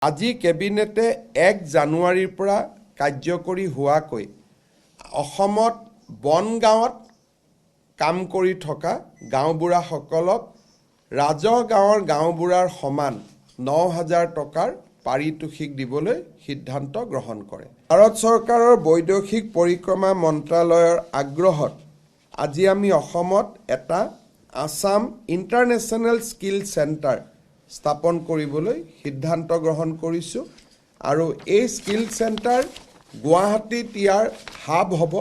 আজি কেবিনেটে 1 জানুৱাৰীৰ পৰা কাৰ্যকৰী হোৱাকৈ অসমত বনগাঁৱত কাম কৰি থকা গাঁওবুঢ়াসকলক ৰাজহ গাঁৱৰ গাঁওবুঢ়াৰ সমান 9,000 টকাৰ পাৰিতোষিক দিবলৈ সিদ্ধান্ত গ্ৰহণ কৰে। ভাৰত চৰকাৰৰ বৈদেশিক পৰিক্ৰমা মন্ত্ৰালয়ৰ আগ্ৰহত আজি আমি অসমত এটা আসাম ইণ্টাৰনেশ্যনেল স্কিল চেণ্টাৰ স্থাপন কৰিবলৈ সিদ্ধান্ত গ্ৰহণ কৰিছোঁ আৰু এই স্কিল চেণ্টাৰ গুৱাহাটীত ইয়াৰ হাব হ'ব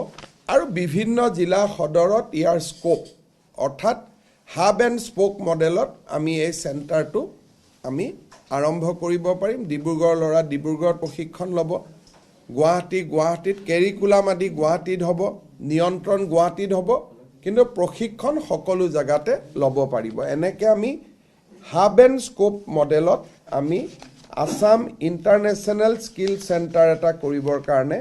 আৰু বিভিন্ন জিলা সদৰত ইয়াৰ স্কোপ অৰ্থাৎ হাব এণ্ড স্পোক মডেলত আমি এই চেণ্টাৰটো আমি আৰম্ভ কৰিব পাৰিম। ডিব্ৰুগড়ৰ ল'ৰা ডিব্ৰুগড়ত প্ৰশিক্ষণ ল'ব, গুৱাহাটীত কেৰিকুলাম আদি গুৱাহাটীত হ'ব, নিয়ন্ত্ৰণ গুৱাহাটীত হ'ব, কিন্তু প্ৰশিক্ষণ সকলো জেগাতে ল'ব পাৰিব। এনেকৈ আমি হাব এণ্ড স্কোপ মডেলত আমি আসাম ইণ্টাৰনেশ্যনেল স্কিল চেণ্টাৰ এটা কৰিবৰ কাৰণে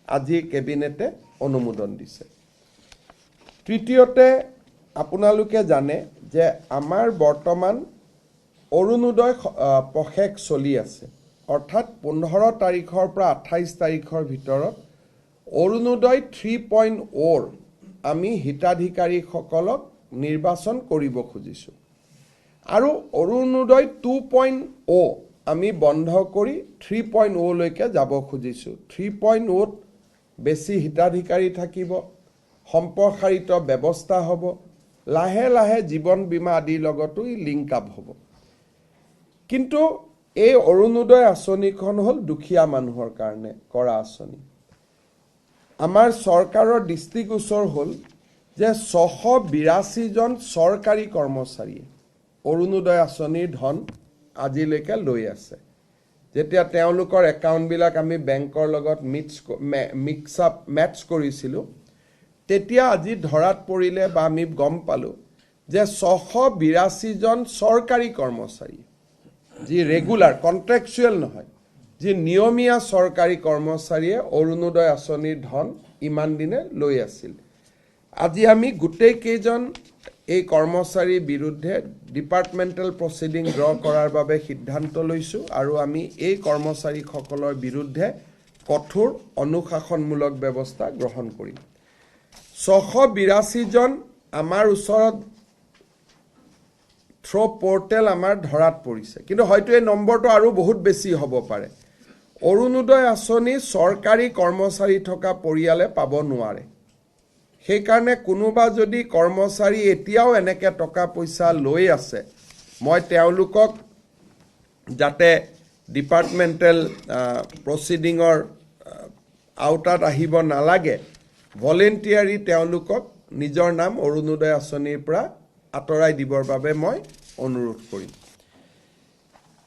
আজি কেবিনেটে অনুমোদন দিছে। তৃতীয়তে আপোনালোকে জানে যে আমাৰ বৰ্তমান অৰুণোদয় প্ৰশেক চলি আছে, অৰ্থাৎ 15 তাৰিখৰ পৰা 28 তাৰিখৰ ভিতৰত অৰুণোদয় 3.0 আমি হিতাধিকাৰীসকলক নিৰ্বাচন কৰিব খুজিছোঁ আৰু অৰুণোদয় 2.0 আমি বন্ধ কৰি 3.0 লৈকে যাব খুজিছোঁ। 3.0 বেছি হিতাধিকাৰী থাকিব, সম্প্ৰসাৰিত ব্যৱস্থা হ'ব, লাহে লাহে জীৱন বীমা আদিৰ লগতো লিংক আপ হ'ব। কিন্তু এই অৰুণোদয় আঁচনিখন হ'ল দুখীয়া মানুহৰ কাৰণে কৰা আঁচনি। আমাৰ চৰকাৰৰ দৃষ্টিগোচৰ হ'ল যে 682 জন চৰকাৰী কৰ্মচাৰীয়ে অৰুণোদয় আঁচনিৰ ধন আজিলৈকে লৈ আছে। যেতিয়া তেওঁলোকৰ একাউণ্টবিলাক আমি বেংকৰ লগত মেটচ কৰিছিলোঁ, তেতিয়া আজি ধৰাত পৰিলে বা আমি গম পালোঁ যে 682 জন চৰকাৰী কৰ্মচাৰী, যি ৰেগুলাৰ কণ্ট্ৰেকচুৱেল নহয়, যি নিয়মীয়া চৰকাৰী কৰ্মচাৰীয়ে অৰুণোদয় আঁচনিৰ ধন ইমান দিনে লৈ আছিল। আজি আমি গোটেইকেইজন এই কৰ্মচাৰীৰ বিৰুদ্ধে ডিপাৰ্টমেণ্টেল প্ৰচিডিং ড্ৰ কৰাৰ বাবে সিদ্ধান্ত লৈছোঁ আৰু আমি এই কৰ্মচাৰীসকলৰ বিৰুদ্ধে কঠোৰ অনুশাসনমূলক ব্যৱস্থা গ্ৰহণ কৰিম। 682 জন আমাৰ ওচৰত পৰ্টেল আমাৰ ধৰাত পৰিছে, কিন্তু হয়তো এই নম্বৰটো আৰু বহুত বেছি হ'ব পাৰে। অৰুণোদয় আঁচনি চৰকাৰী কৰ্মচাৰী থকা পৰিয়ালে পাব নোৱাৰে। সেইকাৰণে কোনোবা যদি কৰ্মচাৰী এতিয়াও এনেকৈ টকা পইচা লৈ আছে, মই তেওঁলোকক যাতে ডিপাৰ্টমেণ্টেল প্ৰচিডিঙৰ আওতাত আহিব নালাগে, ভলেণ্টিয়াৰী তেওঁলোকক নিজৰ নাম অৰুণোদয় আঁচনিৰ পৰা আঁতৰাই দিবৰ বাবে মই অনুৰোধ কৰিম।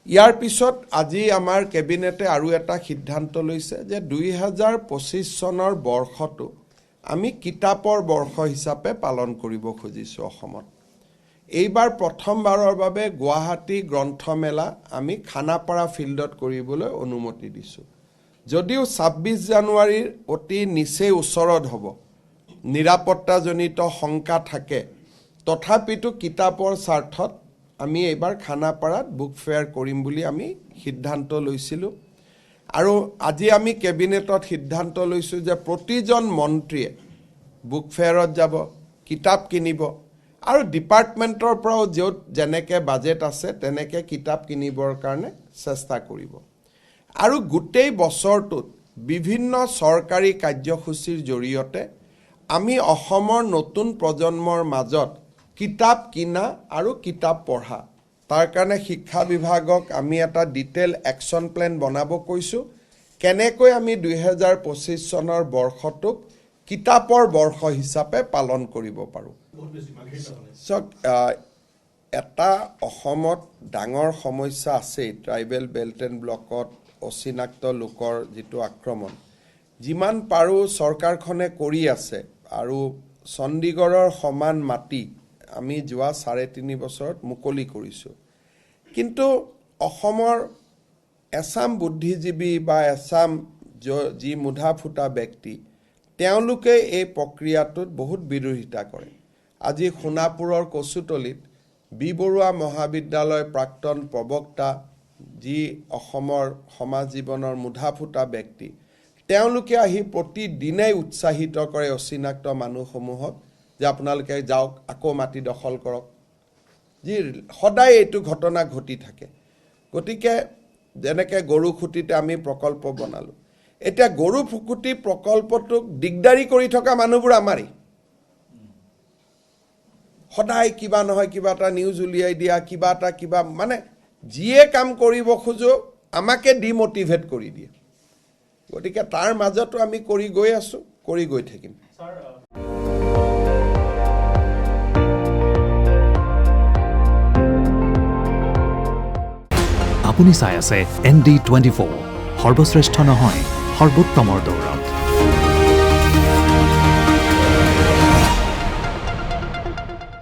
ইয়াৰ পিছত আজি আমাৰ কেবিনেটে আৰু এটা সিদ্ধান্ত লৈছে যে 2025 চনৰ বৰ্ষটো আমি কিতাপৰ বৰ্ষ হিচাপে পালন কৰিব খুজিছোঁ অসমত। এইবাৰ প্ৰথমবাৰৰ বাবে গুৱাহাটী গ্ৰন্থমেলা আমি খানাপাৰা ফিল্ডত কৰিবলৈ অনুমতি দিছোঁ। যদিও 26 জানুৱাৰীৰ অতি নিচেই ওচৰত হ'ব, নিৰাপত্তাজনিত শংকা থাকে, তথাপিতো কিতাপৰ স্বাৰ্থত আমি এইবাৰ খানাপাৰাত বুক ফেয়াৰ কৰিম বুলি আমি সিদ্ধান্ত লৈছিলোঁ। আৰু আজি আমি কেবিনেটত সিদ্ধান্ত লৈছোঁ যে প্ৰতিজন মন্ত্ৰীয়ে বুক ফেয়াৰত যাব, কিতাপ কিনিব আৰু ডিপাৰ্টমেণ্টৰ পৰাও য'ত যেনেকৈ বাজেট আছে তেনেকৈ কিতাপ কিনিবৰ কাৰণে চেষ্টা কৰিব। আৰু গোটেই বছৰটোত বিভিন্ন চৰকাৰী কাৰ্যসূচীৰ জৰিয়তে আমি অসমৰ নতুন প্ৰজন্মৰ মাজত কিতাপ কিনা আৰু কিতাপ পঢ়া, তাৰ কাৰণে শিক্ষা বিভাগক আমি এটা ডিটেইল একশ্যন প্লেন বনাব কৈছোঁ, কেনেকৈ আমি 2025 চনৰ বৰ্ষটোক কিতাপৰ বৰ্ষ হিচাপে পালন কৰিব পাৰোঁ। এটা অসমত ডাঙৰ সমস্যা আছেই, ট্ৰাইবেল বেল্ট এণ্ড ব্লকত অচিনাক্ত লোকৰ যিটো আক্ৰমণ, যিমান পাৰোঁ চৰকাৰখনে কৰি আছে আৰু চণ্ডীগড়ৰ সমান মাটি আমি যোৱা 3.5 বছৰত মুকলি কৰিছোঁ। কিন্তু অসমৰ এছাম বুদ্ধিজীৱী বা এছাম যি মুধা ফুটা ব্যক্তি, তেওঁলোকে এই প্ৰক্ৰিয়াটোত বহুত বিৰোধিতা কৰে। আজি সোণাপুৰৰ কচুতলিত বি বৰুৱা মহাবিদ্যালয় প্ৰাক্তন প্ৰবক্তা যি অসমৰ সমাজ জীৱনৰ মুধা ফুটা ব্যক্তি, তেওঁলোকে আহি প্ৰতিদিনেই উৎসাহিত কৰে অচিনাক্ত মানুহসমূহক যে আপোনালোকে যাওক, আকৌ মাটি দখল কৰক। যি সদায় এইটো ঘটনা ঘটি থাকে। গতিকে যেনেকৈ গৰুখুটিতে আমি প্ৰকল্প বনালোঁ, এতিয়া গৰুখুটি প্ৰকল্পটোক দিগদাৰি কৰি থকা মানুহবোৰ আমাৰেই। সদায় কিবা নহয় কিবা এটা নিউজ উলিয়াই দিয়া, কিবা মানে যিয়ে কাম কৰিব খোজো আমাকে ডিমটিভেট কৰি দিয়ে। গতিকে তাৰ মাজতো আমি কৰি গৈ আছোঁ, কৰি গৈ থাকিম। আপুনি চাই আছে ND24, সৰ্বশ্ৰেষ্ঠ নহয় সৰ্বোত্তমৰ দৌৰ।